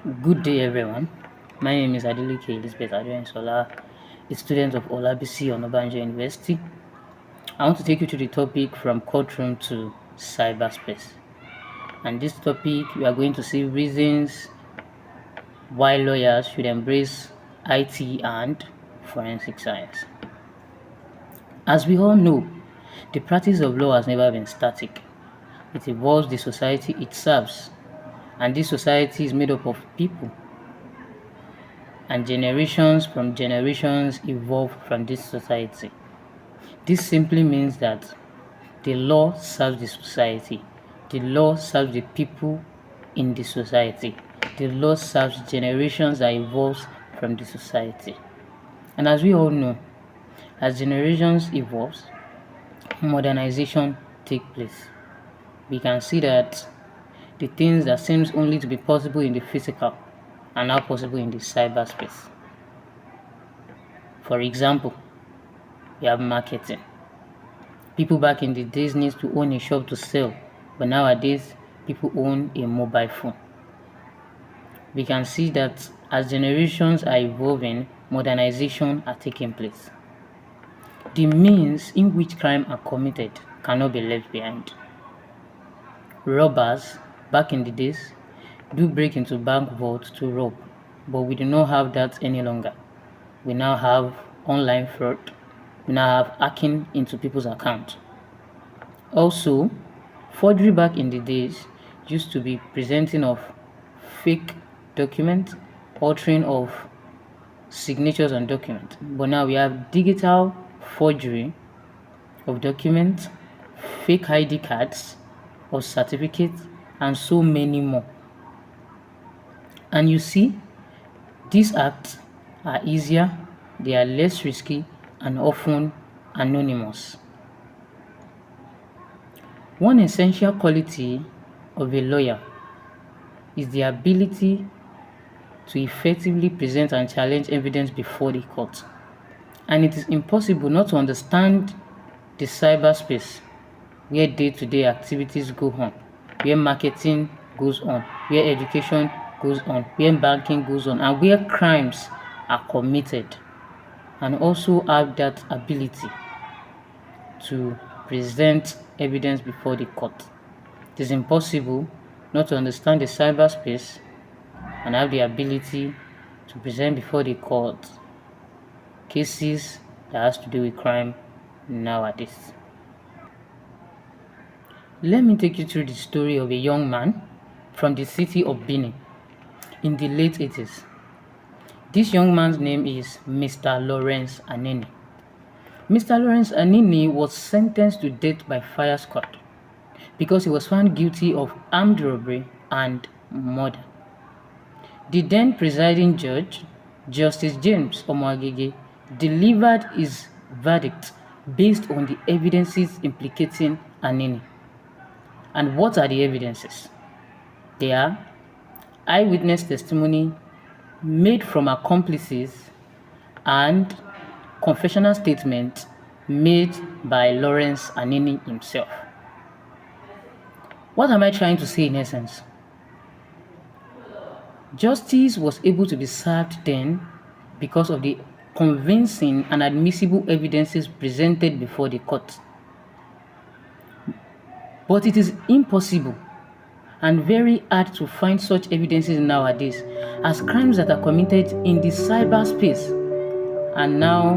Good day, everyone. My name is Adeleke Elizabeth Adeoinsola, a student of Olabisi Onabanjo University. I want to take you to the topic from courtroom to cyberspace. And this topic, we are going to see reasons why lawyers should embrace IT and forensic science. As we all know, the practice of law has never been static. It evolves the society it serves, and this society is made up of people, and generations from generations evolve from this society. This simply means that the law serves the society, the law serves the people in the society, the law serves generations that evolves from the society. And as we all know, as generations evolves, modernization takes place. We can see that the things that seems only to be possible in the physical are now possible in the cyberspace. For example, we have marketing. People back in the days need to own a shop to sell, but nowadays people own a mobile phone. We can see that as generations are evolving, modernization are taking place. The means in which crime are committed cannot be left behind. Robbers back in the days do break into bank vaults to rob, but we do not have that any longer. We now have online fraud. We now have hacking into people's accounts. Also, forgery back in the days used to be presenting of fake documents, altering of signatures on documents. But now we have digital forgery of documents, fake ID cards, of certificates, and so many more. And you see, these acts are easier, they are less risky, and often anonymous. One essential quality of a lawyer is the ability to effectively present and challenge evidence before the court. And it is impossible not to understand the cyberspace where day-to-day activities go on, where marketing goes on, where education goes on, where banking goes on, and where crimes are committed, and also have that ability to present evidence before the court. It is impossible not to understand the cyberspace and have the ability to present before the court cases that has to do with crime nowadays. Let me take you through the story of a young man from the city of Benin in the late 80s. This young man's name is Mr. Lawrence Anene. Mr. Lawrence Anene was sentenced to death by fire squad because he was found guilty of armed robbery and murder. The then presiding judge, Justice James Omoagege, delivered his verdict based on the evidences implicating Anene. And what are the evidences? They are eyewitness testimony made from accomplices and confessional statement made by Lawrence Anene himself. What am I trying to say in essence? Justice was able to be served then because of the convincing and admissible evidences presented before the court. But it is impossible and very hard to find such evidences nowadays, as crimes that are committed in the cyberspace are now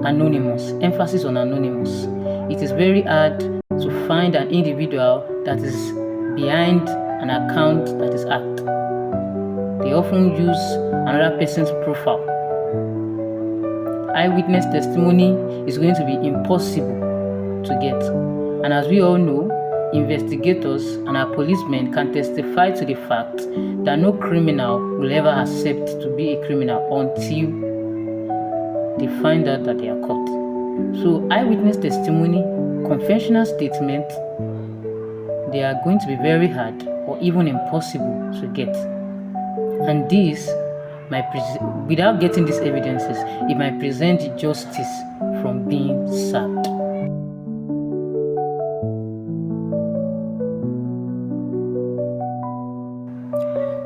anonymous, emphasis on anonymous. It is very hard to find an individual that is behind an account that is hacked. They often use another person's profile. Eyewitness testimony is going to be impossible to get. And as we all know, investigators and our policemen can testify to the fact that no criminal will ever accept to be a criminal until they find out that they are caught. So eyewitness testimony, confessional statement, they are going to be very hard or even impossible to get. And this without getting these evidences, it might prevent justice from being served.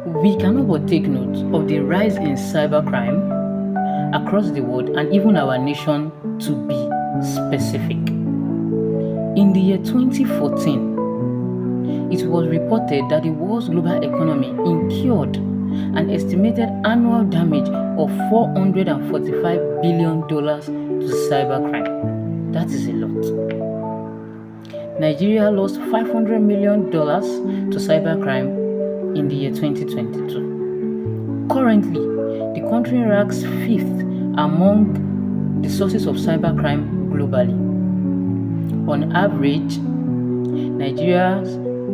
We cannot but take note of the rise in cybercrime across the world and even our nation, to be specific. In the year 2014, it was reported that the world's global economy incurred an estimated annual damage of $445 billion to cybercrime. That is a lot. Nigeria lost $500 million to cybercrime in the year 2022. Currently, the country ranks fifth among the sources of cybercrime globally. On average, Nigeria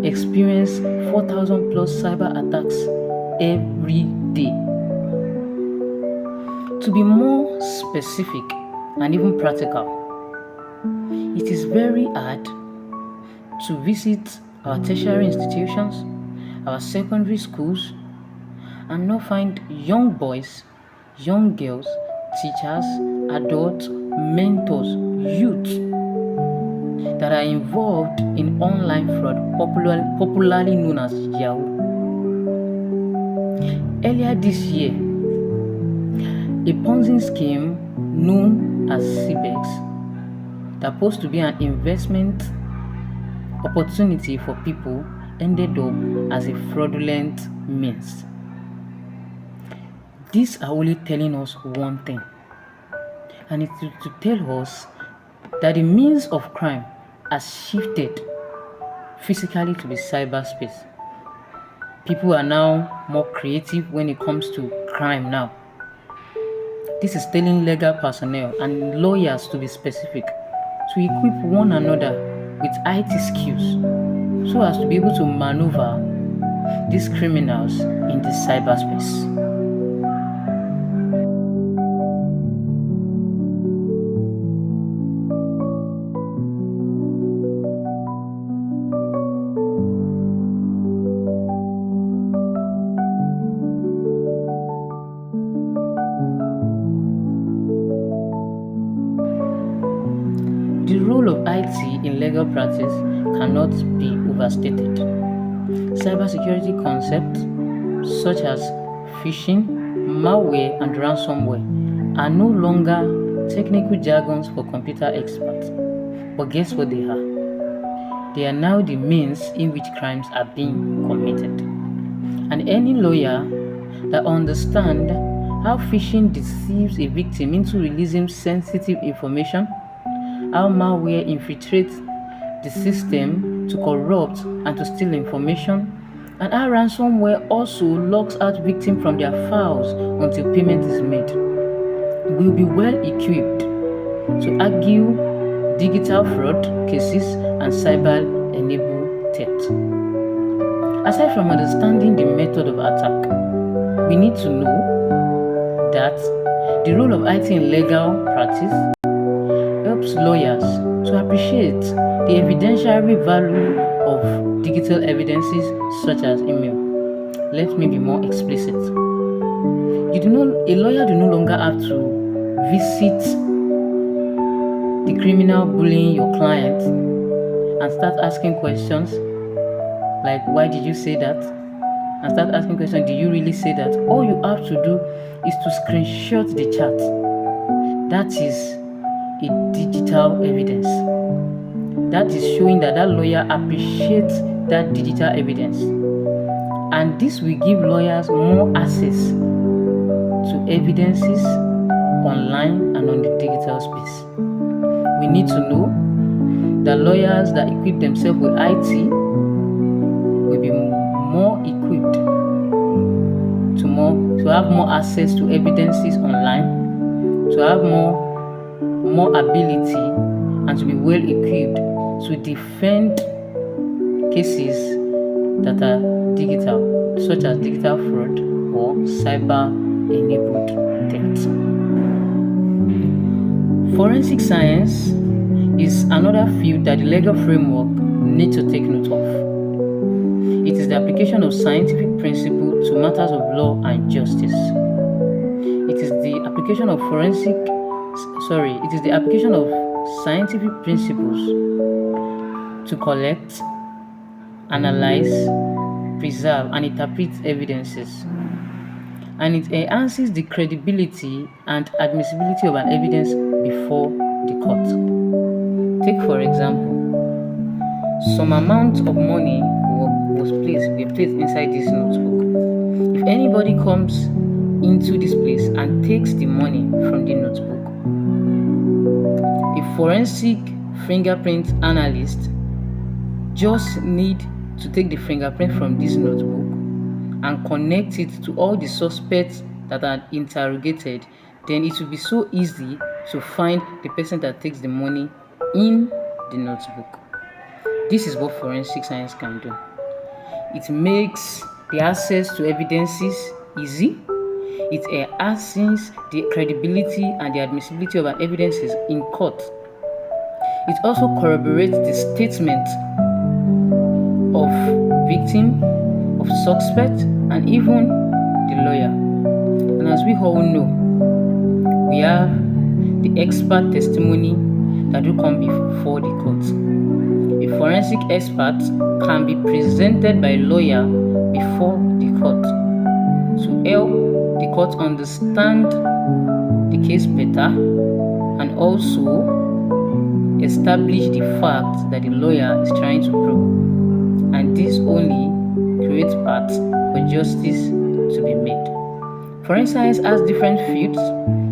experiences 4,000 plus cyber attacks every day. To be more specific and even practical, it is very hard to visit our tertiary institutions, our secondary schools, and not find young boys, young girls, teachers, adults, mentors, youth that are involved in online fraud, popularly known as Yahoo. Earlier this year, a Ponzi scheme known as Cyberspace, that supposed to be an investment opportunity for people, ended up as a fraudulent means. These are only telling us one thing, and it's to tell us that the means of crime has shifted physically to the cyberspace. People are now more creative when it comes to crime now. This is telling legal personnel and lawyers, to be specific, to equip one another with IT skills so as to be able to maneuver these criminals in the cyberspace. The role of IT in legal practice cannot be overstated. Cybersecurity concepts such as phishing, malware, and ransomware are no longer technical jargons for computer experts. But guess what they are? They are now the means in which crimes are being committed. And any lawyer that understands how phishing deceives a victim into releasing sensitive information, how malware infiltrates the system to corrupt and to steal information, and how ransomware also locks out victims from their files until payment is made, will be well equipped to argue digital fraud cases and cyber-enabled theft. Aside from understanding the method of attack, we need to know that the role of IT in legal practice helps lawyers to appreciate the evidentiary value of digital evidences such as email. Let me be more explicit. A lawyer do no longer have to visit the criminal bullying your client and start asking questions like, why did you say that? And start asking questions, did you really say that? All you have to do is to screenshot the chat. That is a digital evidence. That is showing that lawyer appreciates that digital evidence. And this will give lawyers more access to evidences online and on the digital space. We need to know that lawyers that equip themselves with IT will be more equipped to have more access to evidences online, to have more ability, and to be well equipped to defend cases that are digital, such as digital fraud or cyber-enabled theft. Forensic science is another field that the legal framework needs to take note of. It is the application of scientific principle to matters of law and justice. It is the application of scientific principles to collect, analyze, preserve, and interpret evidences. And it enhances the credibility and admissibility of an evidence before the court. Take for example, some amount of money were placed inside this notebook. If anybody comes into this place and takes the money from the notebook, a forensic fingerprint analyst just need to take the fingerprint from this notebook and connect it to all the suspects that are interrogated. Then it will be so easy to find the person that takes the money in the notebook. This is what forensic science can do. It makes the access to evidences easy. It enhances the credibility and the admissibility of an evidences in court. It also corroborates the statement of victim, of suspect, and even the lawyer. And as we all know, we have the expert testimony that will come before the court. A forensic expert can be presented by a lawyer before the court to help the court understand the case better and also establish the fact that the lawyer is trying to prove. And this only creates paths for justice to be made. Forensic science has different fields.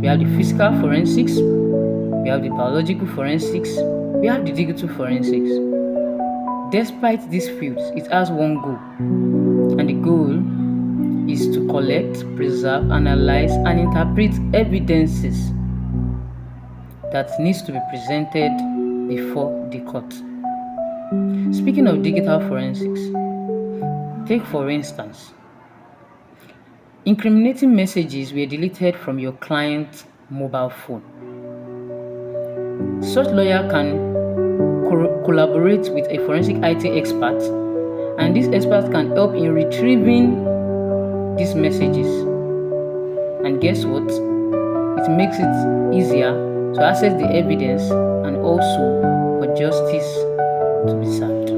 We have the physical forensics, we have the biological forensics, we have the digital forensics. Despite these fields, it has one goal, and the goal is to collect, preserve, analyze, and interpret evidences that needs to be presented before the court. Speaking of digital forensics, take for instance, incriminating messages were deleted from your client's mobile phone. Such lawyer can collaborate with a forensic IT expert, and this expert can help in retrieving these messages. And guess what? It makes it easier to access the evidence and also for justice to be served.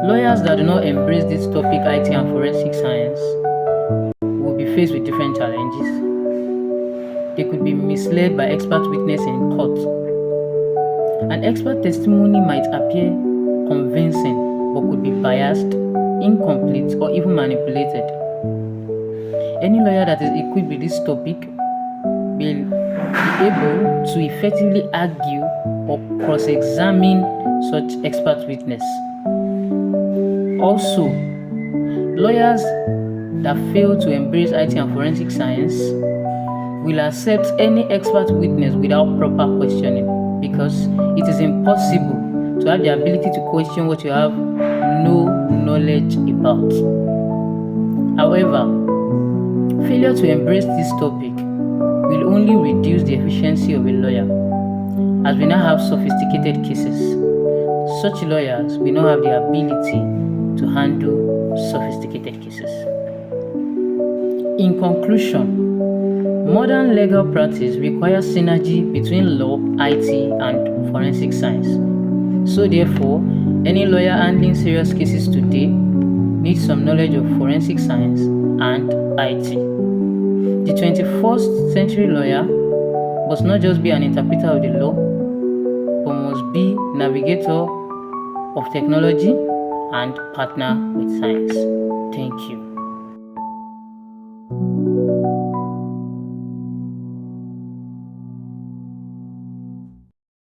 Lawyers that do not embrace this topic, IT and forensic science, will be faced with different challenges. They could be misled by expert witness in court. An expert testimony might appear convincing but could be biased, incomplete, or even manipulated. Any lawyer that is equipped with this topic will be able to effectively argue or cross-examine such expert witness. Also, lawyers that fail to embrace IT and forensic science will accept any expert witness without proper questioning, because it is impossible to have the ability to question what you have no knowledge about. However, failure to embrace this topic will only reduce the efficiency of a lawyer, as we now have sophisticated cases. Such lawyers will not have the ability to handle sophisticated cases. In conclusion, modern legal practice requires synergy between law, IT, and forensic science. So therefore, any lawyer handling serious cases today needs some knowledge of forensic science and IT. The 21st century lawyer must not just be an interpreter of the law, but must be navigator of technology and partner with science. Thank you.